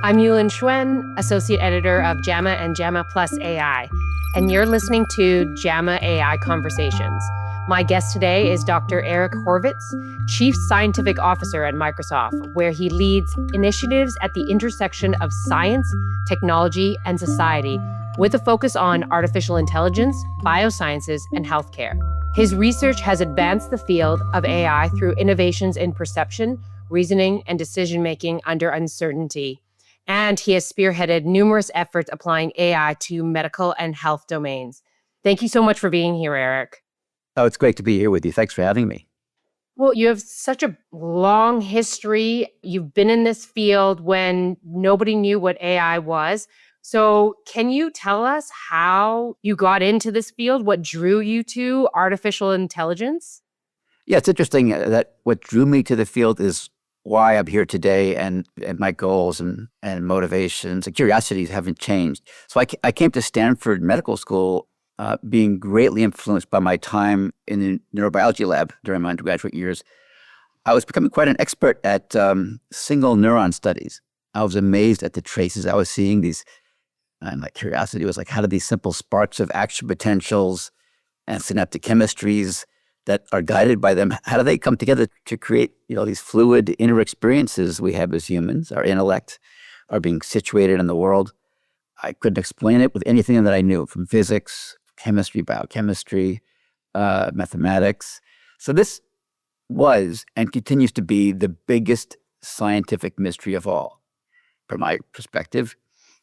I'm Hswen, Associate Editor of JAMA and JAMA Plus AI, and you're listening to JAMA AI Conversations. My guest today is Dr. Eric Horvitz, Chief Scientific Officer at Microsoft, where he leads initiatives at the intersection of science, technology, and society, with a focus on artificial intelligence, biosciences, and healthcare. His research has advanced the field of AI through innovations in perception, reasoning, and decision-making under uncertainty. And he has spearheaded numerous efforts applying AI to medical and health domains. Thank you so much for being here, Eric. Oh, it's great to be here with you. Thanks for having me. Well, you have such a long history. You've been in this field when nobody knew what AI was. So can you tell us how you got into this field? What drew you to artificial intelligence? Yeah, it's interesting that what drew me to the field is why I'm here today, and my goals and motivations and curiosities haven't changed. So I came to Stanford Medical School being greatly influenced by my time in the neurobiology lab during my undergraduate years. I was becoming quite an expert at single neuron studies. I was amazed at the traces I was seeing. And my curiosity was like, how do these simple sparks of action potentials and synaptic chemistries that are guided by them, how do they come together to create, these fluid inner experiences we have as humans? Our intellect are being situated in the world. I couldn't explain it with anything that I knew, from physics, chemistry, biochemistry, mathematics. So this was and continues to be the biggest scientific mystery of all, from my perspective.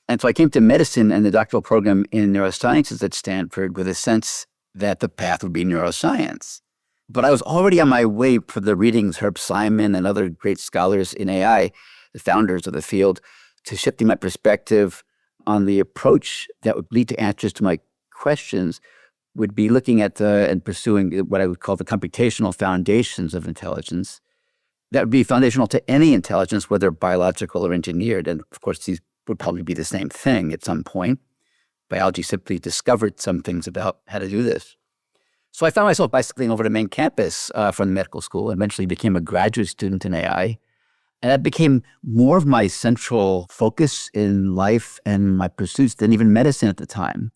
And so I came to medicine and the doctoral program in neurosciences at Stanford with a sense that the path would be neuroscience. But I was already on my way for the readings, Herb Simon and other great scholars in AI, the founders of the field, to shifting my perspective on the approach that would lead to answers to my questions, would be looking at and pursuing what I would call the computational foundations of intelligence. That would be foundational to any intelligence, whether biological or engineered. And of course, these would probably be the same thing at some point. Biology simply discovered some things about how to do this. So I found myself bicycling over to main campus from the medical school, and eventually became a graduate student in AI. And that became more of my central focus in life and my pursuits than even medicine at the time.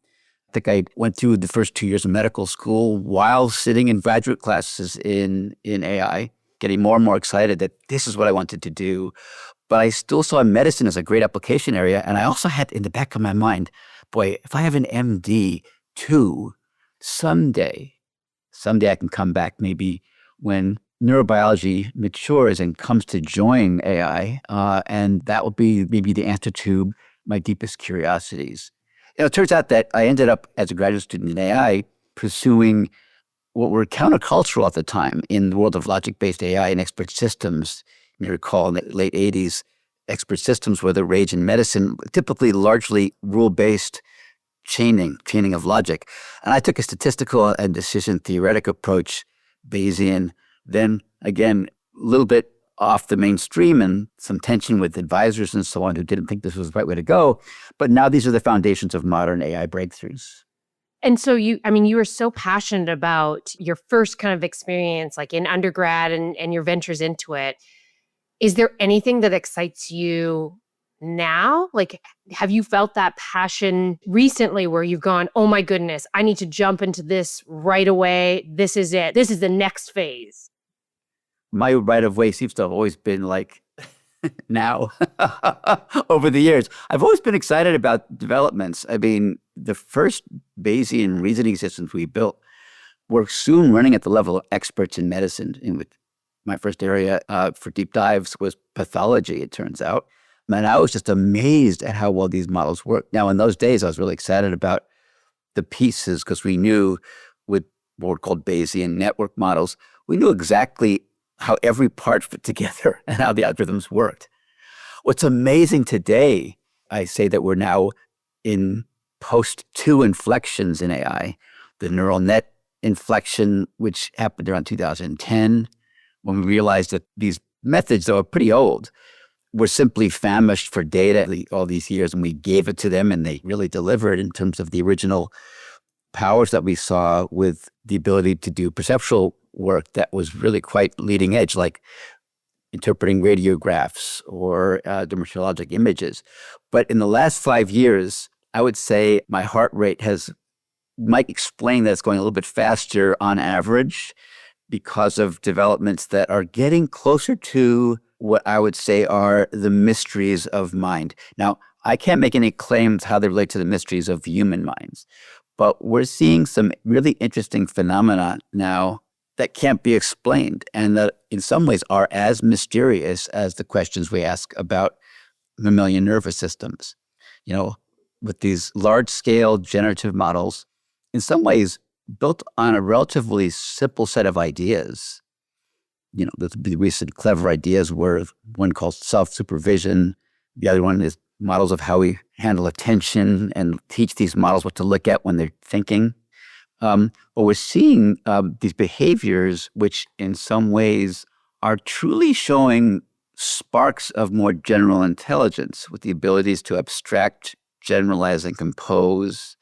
I think I went through the first 2 years of medical school while sitting in graduate classes in AI, getting more and more excited that this is what I wanted to do. But I still saw medicine as a great application area. And I also had in the back of my mind, boy, if I have an MD too, someday I can come back maybe when neurobiology matures and comes to join AI, and that will be maybe the answer to my deepest curiosities. It turns out that I ended up as a graduate student in AI pursuing what were countercultural at the time in the world of logic-based AI and expert systems. You may recall in the late 80s, expert systems were the rage in medicine, typically largely rule-based chaining of logic. And I took a statistical and decision theoretic approach, Bayesian, then again, a little bit off the mainstream and some tension with advisors and so on who didn't think this was the right way to go. But now these are the foundations of modern AI breakthroughs. And so you were so passionate about your first kind of experience, like in undergrad and your ventures into it. Is there anything that excites you now? Like, have you felt that passion recently where you've gone, oh my goodness, I need to jump into this right away. This is it. This is the next phase. My right of way seems to have always been like now over the years. I've always been excited about developments. I mean, the first Bayesian reasoning systems we built were soon running at the level of experts in medicine. In my first area for deep dives was pathology, it turns out. And I was just amazed at how well these models work. Now, in those days, I was really excited about the pieces because we knew with what were called Bayesian network models, we knew exactly how every part fit together and how the algorithms worked. What's amazing today, I say that we're now in post-2 inflections in AI. The neural net inflection, which happened around 2010, when we realized that these methods, though, are pretty old, were simply famished for data all these years, and we gave it to them, and they really delivered in terms of the original powers that we saw with the ability to do perceptual work that was really quite leading edge, like interpreting radiographs or dermatologic images. But in the last 5 years, I would say my heart rate might explain that it's going a little bit faster on average because of developments that are getting closer to what I would say are the mysteries of mind. Now, I can't make any claims how they relate to the mysteries of human minds, but we're seeing some really interesting phenomena now that can't be explained and that in some ways are as mysterious as the questions we ask about mammalian nervous systems. With these large-scale generative models, in some ways built on a relatively simple set of ideas. The recent clever ideas were one called self-supervision. The other one is models of how we handle attention and teach these models what to look at when they're thinking. But we're seeing these behaviors which in some ways are truly showing sparks of more general intelligence with the abilities to abstract, generalize, and compose.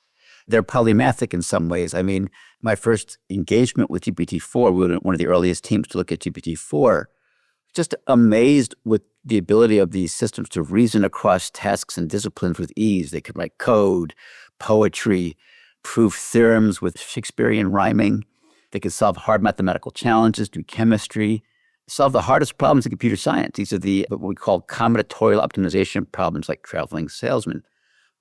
They're polymathic in some ways. I mean, my first engagement with GPT-4, we were one of the earliest teams to look at GPT-4, just amazed with the ability of these systems to reason across tasks and disciplines with ease. They could write code, poetry, prove theorems with Shakespearean rhyming. They could solve hard mathematical challenges, do chemistry, solve the hardest problems in computer science. These are what we call combinatorial optimization problems like traveling salesmen.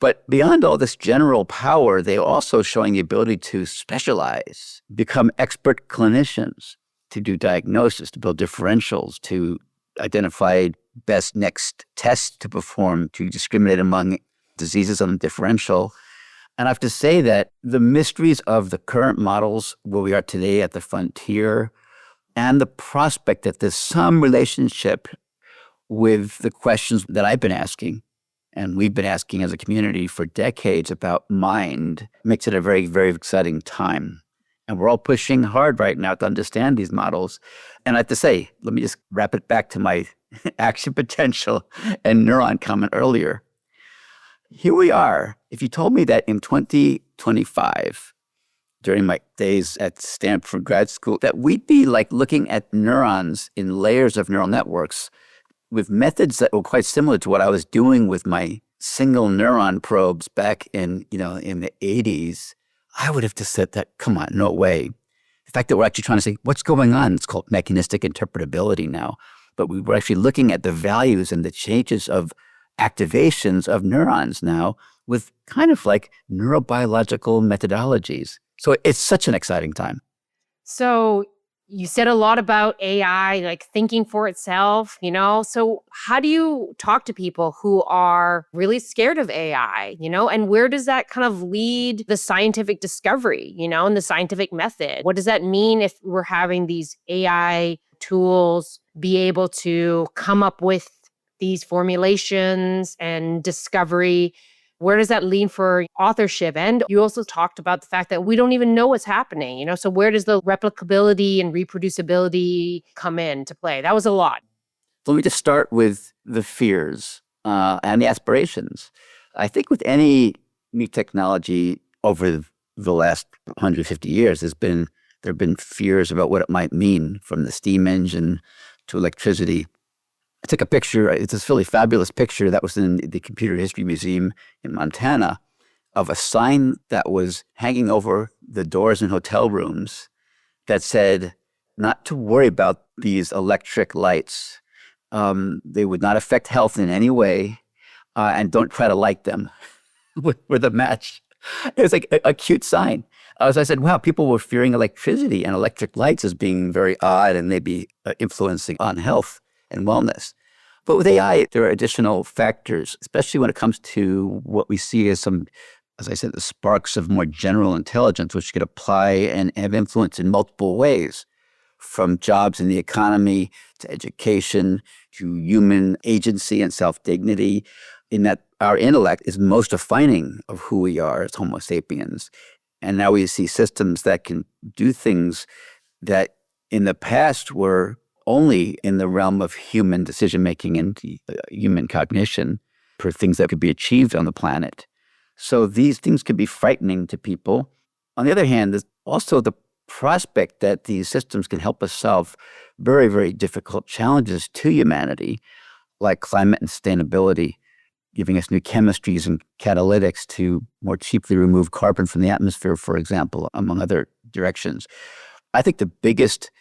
But beyond all this general power, they're also showing the ability to specialize, become expert clinicians, to do diagnosis, to build differentials, to identify best next tests to perform, to discriminate among diseases on the differential. And I have to say that the mysteries of the current models where we are today at the frontier and the prospect that there's some relationship with the questions that I've been asking and we've been asking as a community for decades about mind makes it a very, very exciting time. And we're all pushing hard right now to understand these models. And I have to say, let me just wrap it back to my action potential and neuron comment earlier. Here we are. If you told me that in 2025, during my days at Stanford grad school, that we'd be like looking at neurons in layers of neural networks with methods that were quite similar to what I was doing with my single neuron probes back in the 80s, I would have just said that, come on, no way. The fact that we're actually trying to say, what's going on? It's called mechanistic interpretability now. But we were actually looking at the values and the changes of activations of neurons now with kind of like neurobiological methodologies. So it's such an exciting time. So you said a lot about AI, like thinking for itself, So how do you talk to people who are really scared of AI, and where does that kind of lead the scientific discovery, and the scientific method? What does that mean if we're having these AI tools be able to come up with these formulations and discovery? Where does that lean for authorship? And you also talked about the fact that we don't even know what's happening, So where does the replicability and reproducibility come into play? That was a lot. Let me just start with the fears and the aspirations. I think with any new technology over the last 150 years, there have been fears about what it might mean, from the steam engine to electricity. I took a picture, it's this really fabulous picture that was in the Computer History Museum in Montana of a sign that was hanging over the doors in hotel rooms that said, not to worry about these electric lights. They would not affect health in any way, and don't try to light them with a match. It was like a cute sign. As I said, wow, people were fearing electricity and electric lights as being very odd and maybe influencing on health and wellness. But with AI, there are additional factors, especially when it comes to what we see as some, as I said, the sparks of more general intelligence, which could apply and have influence in multiple ways, from jobs in the economy to education to human agency and self-dignity, in that our intellect is most defining of who we are as Homo sapiens. And now we see systems that can do things that in the past were only in the realm of human decision-making and human cognition for things that could be achieved on the planet. So these things can be frightening to people. On the other hand, there's also the prospect that these systems can help us solve very, very difficult challenges to humanity, like climate and sustainability, giving us new chemistries and catalytics to more cheaply remove carbon from the atmosphere, for example, among other directions. I think the biggest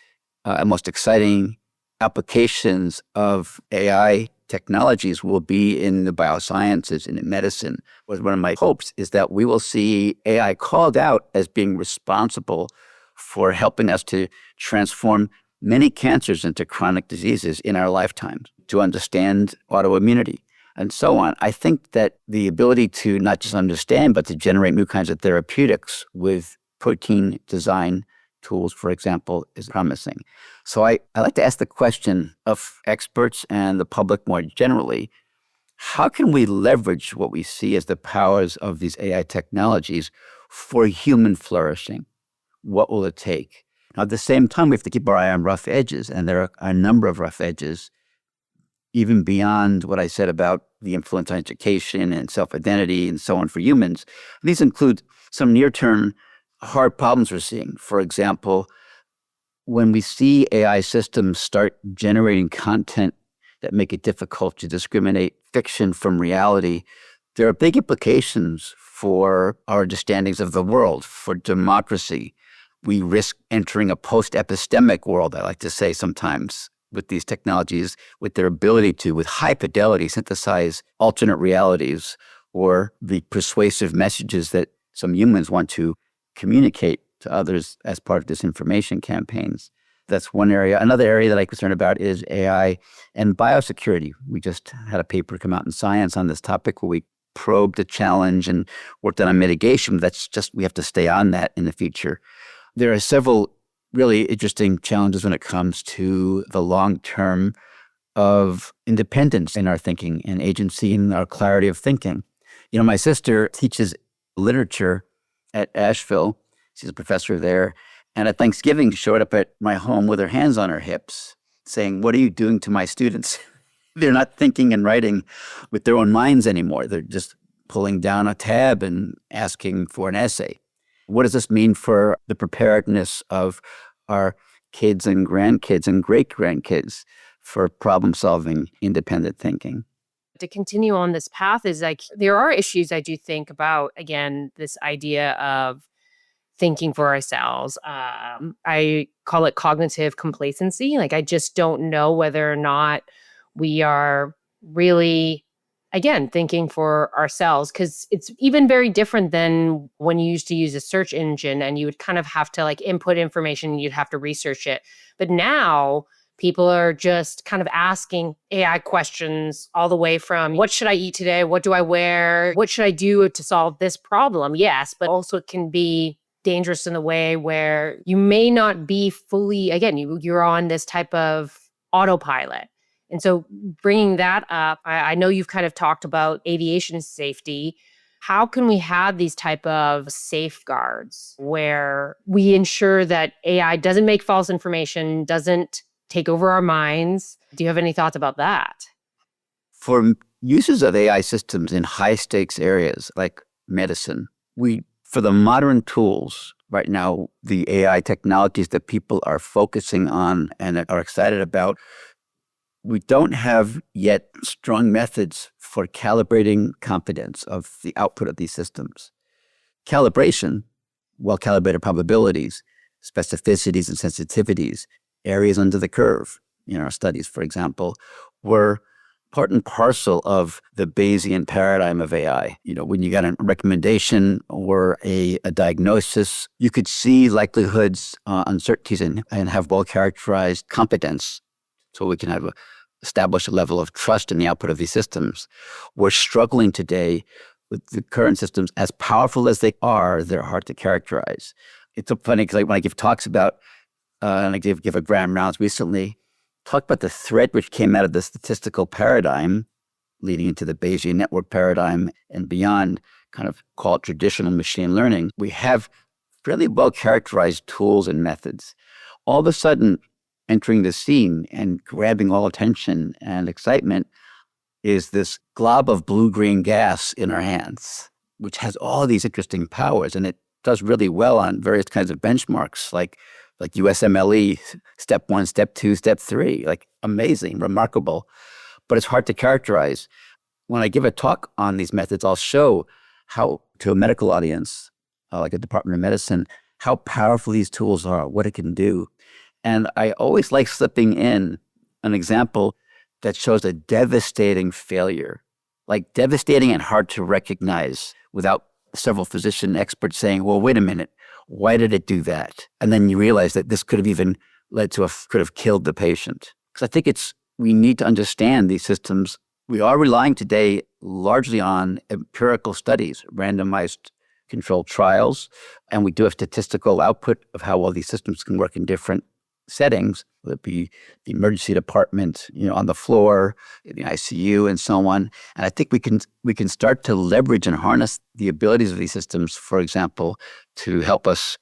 and most exciting applications of AI technologies will be in the biosciences and in medicine. One of my hopes is that we will see AI called out as being responsible for helping us to transform many cancers into chronic diseases in our lifetimes, to understand autoimmunity, and so on. I think that the ability to not just understand, but to generate new kinds of therapeutics with protein design tools, for example, is promising. So I like to ask the question of experts and the public more generally, how can we leverage what we see as the powers of these AI technologies for human flourishing? What will it take? Now, at the same time, we have to keep our eye on rough edges, and there are a number of rough edges, even beyond what I said about the influence on education and self-identity and so on for humans. These include some near-term hard problems we're seeing. For example, when we see AI systems start generating content that make it difficult to discriminate fiction from reality, there are big implications for our understandings of the world, for democracy. We risk entering a post-epistemic world, I like to say sometimes, with these technologies, with their ability to, with high fidelity, synthesize alternate realities or the persuasive messages that some humans want to communicate to others as part of disinformation campaigns. That's one area. Another area that I'm concerned about is AI and biosecurity. We just had a paper come out in Science on this topic where we probed the challenge and worked on a mitigation. That's just, we have to stay on that in the future. There are several really interesting challenges when it comes to the long term of independence in our thinking and agency and our clarity of thinking. You know, my sister teaches literature at Asheville. She's a professor there. And at Thanksgiving, she showed up at my home with her hands on her hips saying, "What are you doing to my students?" They're not thinking and writing with their own minds anymore. They're just pulling down a tab and asking for an essay. What does this mean for the preparedness of our kids and grandkids and great-grandkids for problem-solving, independent thinking? To continue on this path is like, there are issues I do think about, again, this idea of thinking for ourselves. I call it cognitive complacency. Like, I just don't know whether or not we are really, again, thinking for ourselves, because it's even very different than when you used to use a search engine and you would kind of have to like input information and you'd have to research it. But now people are just kind of asking AI questions all the way from, what should I eat today? What do I wear? What should I do to solve this problem? Yes, but also it can be dangerous in the way where you may not be fully, again, you're on this type of autopilot. And so bringing that up, I know you've kind of talked about aviation safety. How can we have these type of safeguards where we ensure that AI doesn't make false information, doesn't take over our minds? Do you have any thoughts about that? For uses of AI systems in high-stakes areas like medicine, for the modern tools right now, the AI technologies that people are focusing on and are excited about, we don't have yet strong methods for calibrating confidence of the output of these systems. Calibration, well-calibrated probabilities, specificities and sensitivities, areas under the curve in our studies, for example, were part and parcel of the Bayesian paradigm of AI. You know, when you got a recommendation or a diagnosis, you could see likelihoods, uncertainties, and have well-characterized competence. So we can establish a level of trust in the output of these systems. We're struggling today with the current systems. As powerful as they are, they're hard to characterize. It's so funny because when I give talks about, and I give a grand rounds recently, talk about the thread which came out of the statistical paradigm leading into the Bayesian network paradigm and beyond, kind of called traditional machine learning. We have fairly well-characterized tools and methods. All of a sudden, entering the scene and grabbing all attention and excitement is this glob of blue-green gas in our hands, which has all these interesting powers, and it does really well on various kinds of benchmarks, like USMLE, step 1, step 2, step 3, like amazing, remarkable. But it's hard to characterize. When I give a talk on these methods, I'll show how, to a medical audience, like a Department of Medicine, how powerful these tools are, what it can do. And I always like slipping in an example that shows a devastating failure, like devastating and hard to recognize without several physician experts saying, well, wait a minute, why did it do that? And then you realize that this could have even led to could have killed the patient. Because I think we need to understand these systems. We are relying today largely on empirical studies, randomized controlled trials, and we do have statistical output of how well these systems can work in different settings, whether it be the emergency department, on the floor, in the ICU, and so on. And I think we can start to leverage and harness the abilities of these systems, for example, to help us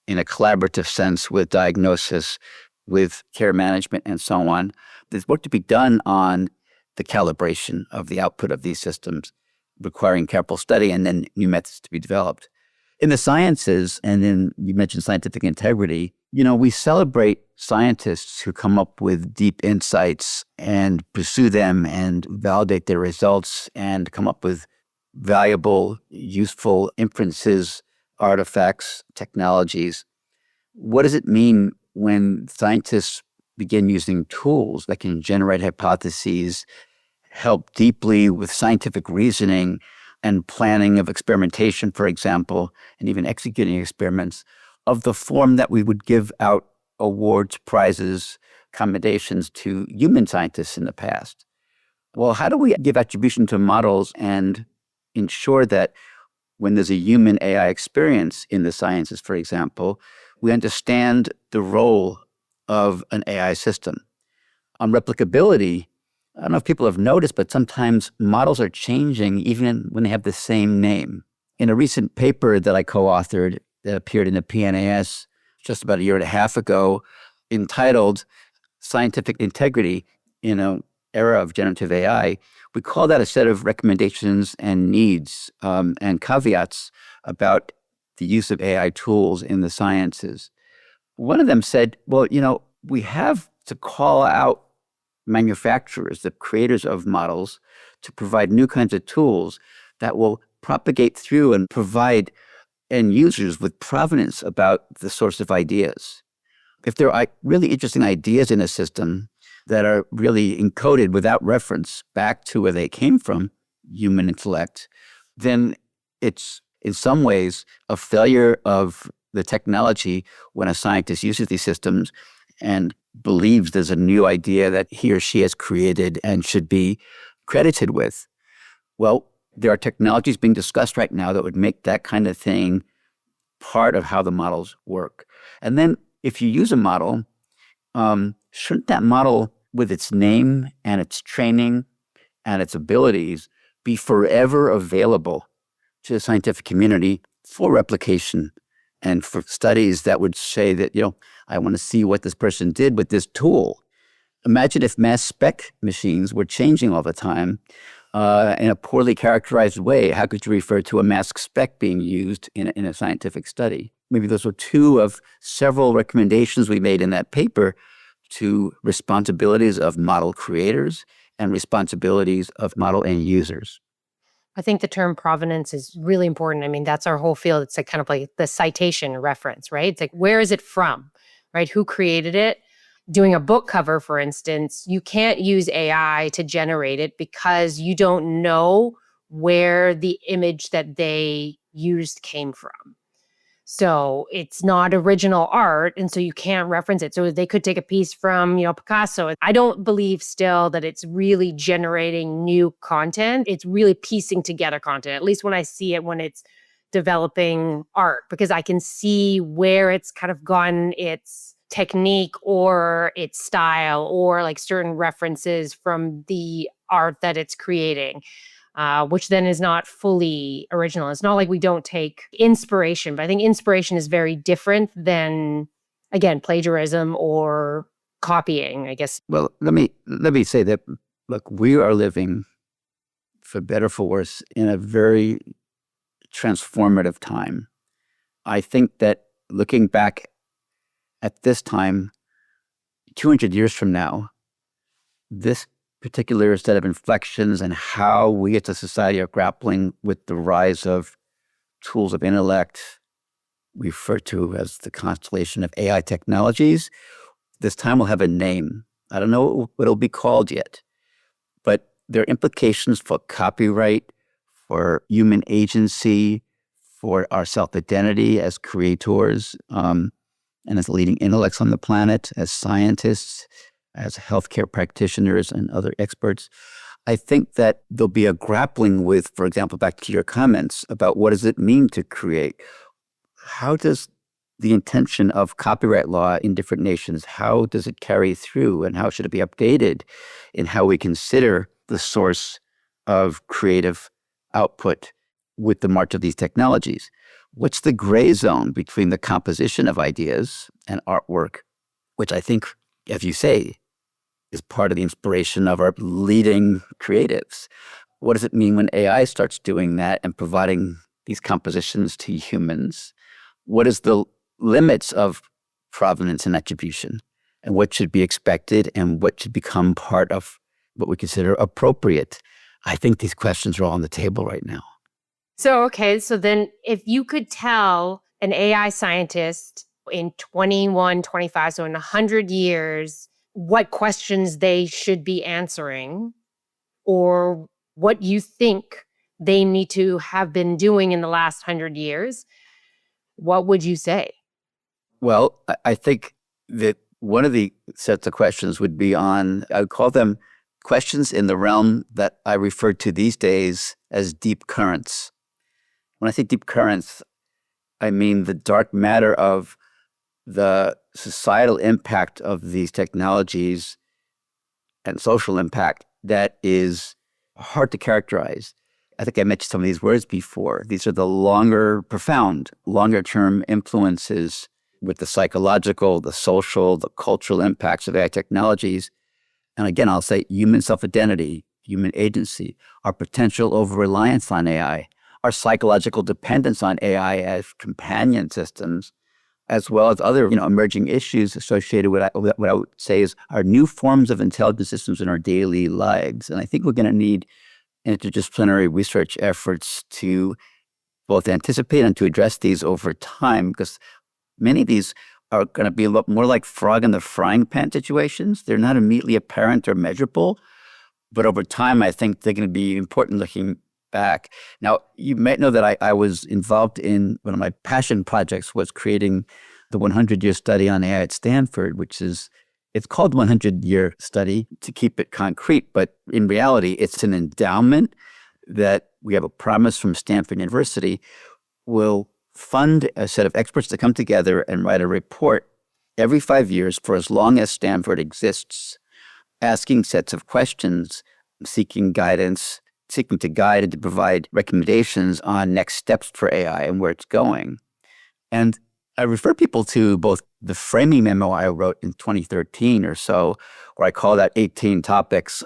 in a collaborative sense with diagnosis, with care management, and so on. There's work to be done on the calibration of the output of these systems, requiring careful study and then new methods to be developed. In the sciences, and then you mentioned scientific integrity, we celebrate scientists who come up with deep insights and pursue them and validate their results and come up with valuable, useful inferences, artifacts, technologies. What does it mean when scientists begin using tools that can generate hypotheses, help deeply with scientific reasoning and planning of experimentation, for example, and even executing experiments of the form that we would give out awards, prizes, commendations to human scientists in the past? Well, how do we give attribution to models and ensure that when there's a human AI experience in the sciences, for example, we understand the role of an AI system? On replicability, I don't know if people have noticed, but sometimes models are changing even when they have the same name. In a recent paper that I co-authored that appeared in the PNAS just about a year and a half ago, entitled Scientific Integrity in an Era of Generative AI, we call that a set of recommendations and needs and caveats about the use of AI tools in the sciences. One of them said, well, we have to call out manufacturers, the creators of models, to provide new kinds of tools that will propagate through and provide end users with provenance about the source of ideas. If there are really interesting ideas in a system that are really encoded without reference back to where they came from, human intellect, then it's in some ways a failure of the technology when a scientist uses these systems and believes there's a new idea that he or she has created and should be credited with. Well, there are technologies being discussed right now that would make that kind of thing part of how the models work. And then if you use a model, shouldn't that model, with its name and its training and its abilities, be forever available to the scientific community for replication and for studies that would say that, I want to see what this person did with this tool? Imagine if mass spec machines were changing all the time in a poorly characterized way. How could you refer to a mass spec being used in a scientific study? Maybe those were two of several recommendations we made in that paper to responsibilities of model creators and responsibilities of model end users. I think the term provenance is really important. I mean, that's our whole field. It's like kind of like the citation reference, right? It's like, where is it from, right? Who created it? Doing a book cover, for instance, you can't use AI to generate it because you don't know where the image that they used came from. So it's not original art, and so you can't reference it. So they could take a piece from, Picasso. I don't believe still that it's really generating new content. It's really piecing together content, at least when I see it when it's developing art, because I can see where it's kind of gotten its technique or its style or like certain references from the art that it's creating. Which then is not fully original. It's not like we don't take inspiration, but I think inspiration is very different than, again, plagiarism or copying, I guess. Well, let me say that, look, we are living, for better or for worse, in a very transformative time. I think that looking back at this time, 200 years from now, this particular set of inflections and how we as a society are grappling with the rise of tools of intellect, we refer to as the constellation of AI technologies, this time will have a name. I don't know what it'll be called yet, but there are implications for copyright, for human agency, for our self-identity as creators, and as leading intellects on the planet, as scientists, as healthcare practitioners and other experts. I think that there'll be a grappling with, for example, back to your comments about what does it mean to create? How does the intention of copyright law in different nations, how does it carry through and how should it be updated in how we consider the source of creative output with the march of these technologies? What's the gray zone between the composition of ideas and artwork, which I think, as you say, is part of the inspiration of our leading creatives? What does it mean when AI starts doing that and providing these compositions to humans? What is the limits of provenance and attribution? And what should be expected and what should become part of what we consider appropriate? I think these questions are all on the table right now. So then if you could tell an AI scientist in 21, 25, so in 100 years, what questions they should be answering or what you think they need to have been doing in the last 100 years, what would you say? Well, I think that one of the sets of questions would be I would call them questions in the realm that I refer to these days as deep currents. When I say deep currents, I mean the dark matter of the societal impact of these technologies and social impact that is hard to characterize. I think I mentioned some of these words before. These are the profound, longer-term influences with the psychological, the social, the cultural impacts of AI technologies. And again, I'll say human self-identity, human agency, our potential over-reliance on AI, our psychological dependence on AI as companion systems, as well as other emerging issues associated with what I would say is our new forms of intelligence systems in our daily lives. And I think we're going to need interdisciplinary research efforts to both anticipate and to address these over time, because many of these are going to be a lot more like frog in the frying pan situations. They're not immediately apparent or measurable, but over time, I think they're going to be important looking back. Now, you might know that I was involved in one of my passion projects was creating the 100-year study on AI at Stanford, it's called 100-year study to keep it concrete, but in reality, it's an endowment that we have a promise from Stanford University will fund a set of experts to come together and write a report every 5 years for as long as Stanford exists, asking sets of questions, seeking guidance, seeking to guide and to provide recommendations on next steps for AI and where it's going. And I refer people to both the framing memo I wrote in 2013 or so, where I call that 18 topics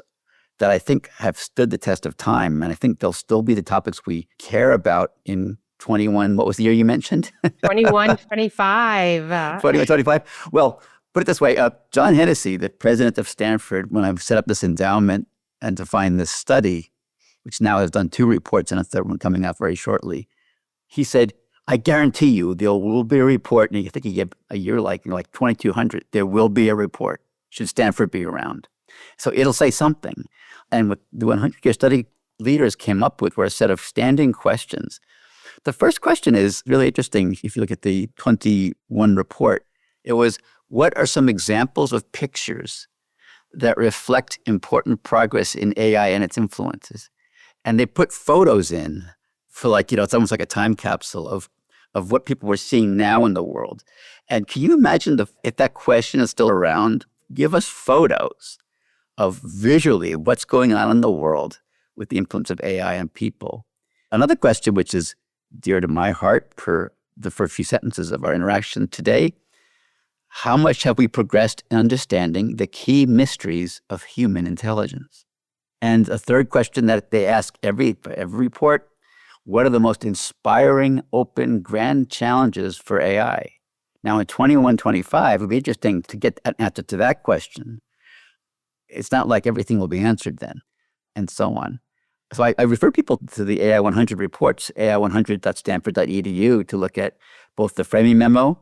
that I think have stood the test of time. And I think they'll still be the topics we care about in 21. What was the year you mentioned? 21, 25. 21, 25. Well, put it this way. John Hennessy, the president of Stanford, when I set up this endowment and to find this study, which now has done 2 reports and a third one coming out very shortly, he said, I guarantee you there will be a report, and I think he gave a year like 2200, there will be a report, should Stanford be around. So it'll say something. And what the 100-year study leaders came up with were a set of standing questions. The first question is really interesting if you look at the 21 report. It was, what are some examples of pictures that reflect important progress in AI and its influences? And they put photos in for it's almost like a time capsule of what people were seeing now in the world. And can you imagine if that question is still around, give us photos of visually what's going on in the world with the influence of AI on people. Another question, which is dear to my heart for the first few sentences of our interaction today, how much have we progressed in understanding the key mysteries of human intelligence? And a third question that they ask every report, what are the most inspiring, open, grand challenges for AI? Now, in 2125, it would be interesting to get an answer to that question. It's not like everything will be answered then, and so on. So I refer people to the AI 100 reports, ai100.stanford.edu, to look at both the framing memo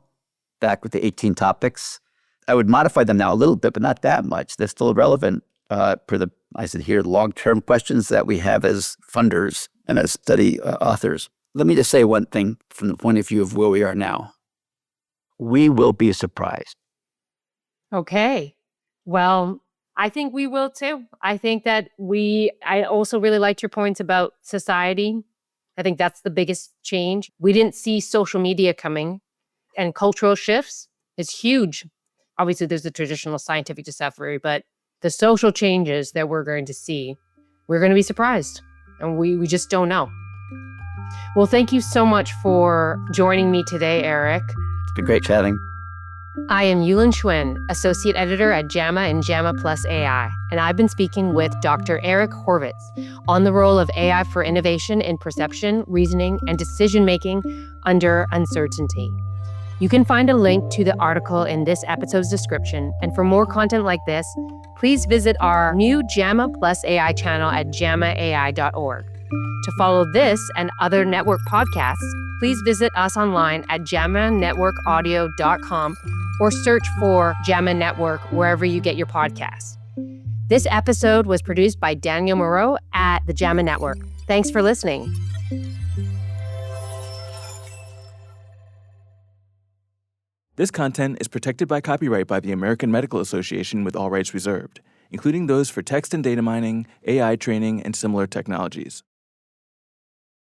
back with the 18 topics. I would modify them now a little bit, but not that much. They're still relevant for the, I said here, long-term questions that we have as funders and as study authors. Let me just say one thing from the point of view of where we are now. We will be surprised. Okay. Well, I think we will too. I think that I also really liked your points about society. I think that's the biggest change. We didn't see social media coming, and cultural shifts is huge. Obviously, there's the traditional scientific discovery, but the social changes that we're going to see, we're going to be surprised, and we just don't know. Well, thank you so much for joining me today, Eric. It's been great chatting. I am Yulin Hswen, Associate Editor at JAMA and JAMA Plus AI, and I've been speaking with Dr. Eric Horvitz on the role of AI for innovation in perception, reasoning, and decision-making under uncertainty. You can find a link to the article in this episode's description, and for more content like this, please visit our new JAMA Plus AI channel at jamaa.org. To follow this and other network podcasts, please visit us online at jamanetworkaudio.com or search for JAMA Network wherever you get your podcasts. This episode was produced by Daniel Moreau at the JAMA Network. Thanks for listening. This content is protected by copyright by the American Medical Association with all rights reserved, including those for text and data mining, AI training, and similar technologies.